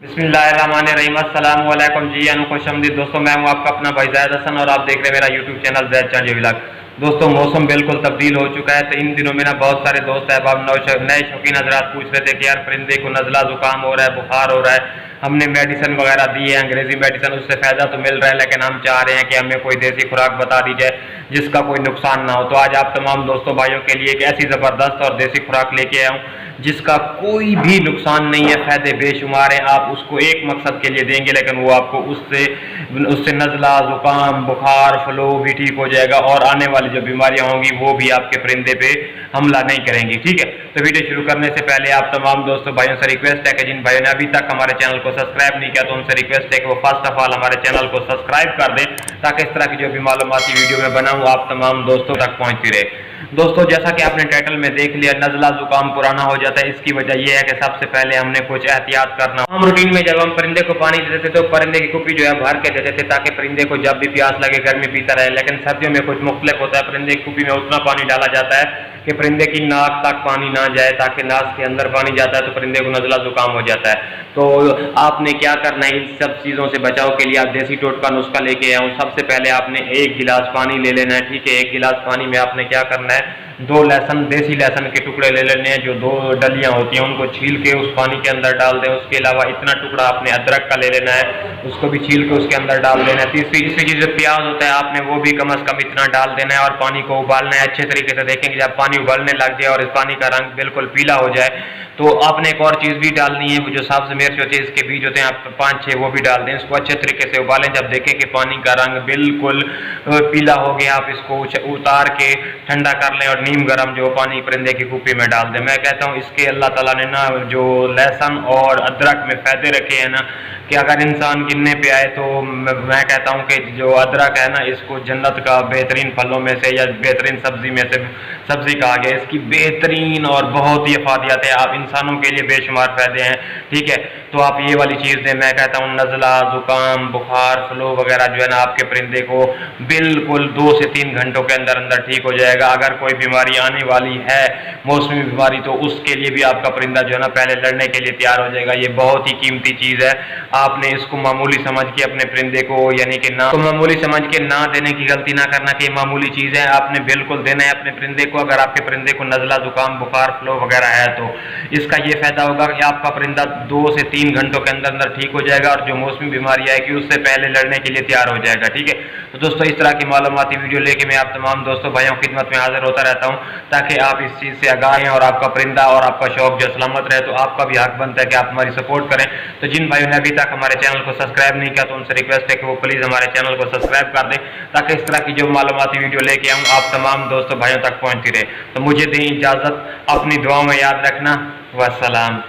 बिस्मिल्लाहिर्रहमानिर्रहीम। अस्सलाम वालेकुम जी, खुशआमदीद दोस्तों। मैं हूं आपका अपना भाई ज़ैद हसन और आप देख रहे हैं मेरा यूट्यूब चैनल ज़ैद चांदी व्लॉग। दोस्तों मौसम बिल्कुल तब्दील हो चुका है, तो इन दिनों में ना बहुत सारे दोस्त अहबाब नए शौकीन हजरात पूछ रहे थे कि यार परिंदे को नज़ला ज़ुकाम हो रहा है, बुखार हो रहा है, हमने मेडिसिन वगैरह दी है, अंग्रेजी मेडिसिन, उससे फ़ायदा तो मिल रहा है, लेकिन हम चाह रहे हैं कि हमें कोई देसी खुराक बता दी जाए जिसका कोई नुकसान ना हो। तो आज आप तमाम दोस्तों भाइयों के लिए एक ऐसी ज़बरदस्त और देसी खुराक लेके आया हूँ जिसका कोई भी नुकसान नहीं है, फ़ायदे बेशुमार हैं। आप उसको एक मकसद के लिए देंगे, लेकिन वो आपको उससे उससे नज़ला ज़ुकाम बुखार फ्लू भी ठीक हो जाएगा और आने वाली जो बीमारियां होंगी वो भी आपके परिंदे पे हमला नहीं करेंगी। ठीक है, तो वीडियो शुरू करने से पहले आप तमाम दोस्तों भाइयों से रिक्वेस्ट है कि जिन भाइयों ने अभी तक हमारे चैनल को सब्सक्राइब नहीं किया तो उनसे रिक्वेस्ट है कि वो फर्स्ट ऑफ ऑल हमारे चैनल को सब्सक्राइब कर दें, ताकि इस तरह की जो भी मालूमाती वीडियो में बनाऊँ आप तमाम दोस्तों तक पहुँचती रहे। दोस्तों जैसा कि आपने टाइटल में देख लिया, नज़ला ज़ुकाम पुराना हो जाता है। इसकी वजह यह है कि सबसे पहले हमने कुछ एहतियात करना। हम रूटीन में जब हम परिंदे को पानी देते थे तो परिंदे की कुप्पी जो है भर के देते थे ताकि परिंदे को जब भी प्यास लगे गर्मी पीता रहे, लेकिन सर्दियों में कुछ मुख्तलिफ होता है। परिंदे की कुप्पी में उतना पानी डाला जाता है कि परिंदे की नाक तक पानी ना जाए, ताकि नाक के अंदर पानी जाता है तो परिंदे को नज़ला ज़ुकाम हो जाता है। तो आपने क्या करना है, इन सब चीज़ों से बचाव के लिए आप देसी टोटका नुस्खा लेके आया हूँ। सबसे पहले आपने एक गिलास पानी ले लेना है। ठीक है, एक गिलास पानी में आपने क्या करना है, दो लहसुन, देसी लहसुन के टुकड़े ले लेने हैं, जो दो डलियां होती हैं उनको छील के उस पानी के अंदर डाल दें। उसके अलावा इतना टुकड़ा आपने अदरक का ले लेना है, उसको भी छील के उसके अंदर डाल देना है। तीसरी चीज़ जो प्याज होता है आपने वो भी कम से कम इतना डाल देना है और पानी को उबालना है अच्छे तरीके से। देखेंगे जब पानी उबालने लग जाए और इस पानी का रंग बिल्कुल पीला हो जाए तो आपने एक और चीज़ भी डालनी है, वो जो सब्ज मिर्च होती है, इसके बीज होते हैं, आप 5-6 वो भी डाल दें। इसको अच्छे तरीके से उबालें। जब देखें कि पानी का रंग बिल्कुल पीला हो गया, आप इसको उतार के ठंडा कर लें और नीम गर्म जो पानी परिंदे की कुप्पी में डाल दें। मैं कहता हूँ इसके अल्लाह ताला ने ना जो लहसुन और अदरक में फ़ायदे रखे हैं ना, कि अगर इंसान गिनने पे आए तो मैं कहता हूँ कि जो अदरक है ना, इसको जन्नत का बेहतरीन फलों में से या बेहतरीन सब्जी में से सब्जी कहा गया। इसकी बेहतरीन और बहुत ही अफादियत है, आप इंसानों के लिए बेशुमार फ़ायदे हैं। ठीक है, तो आप ये वाली चीज़ दें। मैं कहता हूँ नज़ला ज़ुकाम बुखार फ्लू वगैरह जो है ना आपके परिंदे को बिल्कुल 2 से 3 घंटों के अंदर अंदर ठीक हो जाएगा। अगर कोई बीमारी आने वाली है मौसमी बीमारी, तो उसके लिए भी आपका परिंदा जो है ना पहले लड़ने के लिए तैयार हो जाएगा। ये बहुत ही कीमती चीज़ है। आपने इसको मामूली समझ के अपने परिंदे को यानी कि ना तो मामूली समझ के ना देने की गलती ना करना कि मामूली चीज़ है, आपने बिल्कुल देना है अपने परिंदे को। अगर आपके परिंदे को नज़ला ज़ुकाम बुखार फ्लू वगैरह है तो इसका ये फ़ायदा होगा कि आपका परिंदा 2 से 3 घंटों के अंदर अंदर ठीक हो जाएगा और जो मौसमी बीमारी आएगी उससे पहले लड़ने के लिए तैयार हो जाएगा। ठीक है, तो दोस्तों इस तरह की मालूमाती वीडियो लेके मैं आप तमाम दोस्तों भाइयों की खिदमत में हाजिर होता रहता हूँ, ताकि आप इस चीज़ से आगाह हैं और आपका परिंदा और आपका शौक जो सलामत रहे। तो आपका भी हक बनता है कि आप हमारी सपोर्ट करें। तो जिन भाइयों ने अभी तक हमारे चैनल को सब्सक्राइब नहीं किया तो उनसे रिक्वेस्ट है कि वो प्लीज़ हमारे चैनल को सब्सक्राइब कर दें, ताकि इस तरह की जो मालूमाती वीडियो लेके आऊँ आप तमाम दोस्तों भाइयों तक पहुँचती रहे। तो मुझे दें इजाज़त, अपनी दुआओं में याद रखना। वस्सलाम।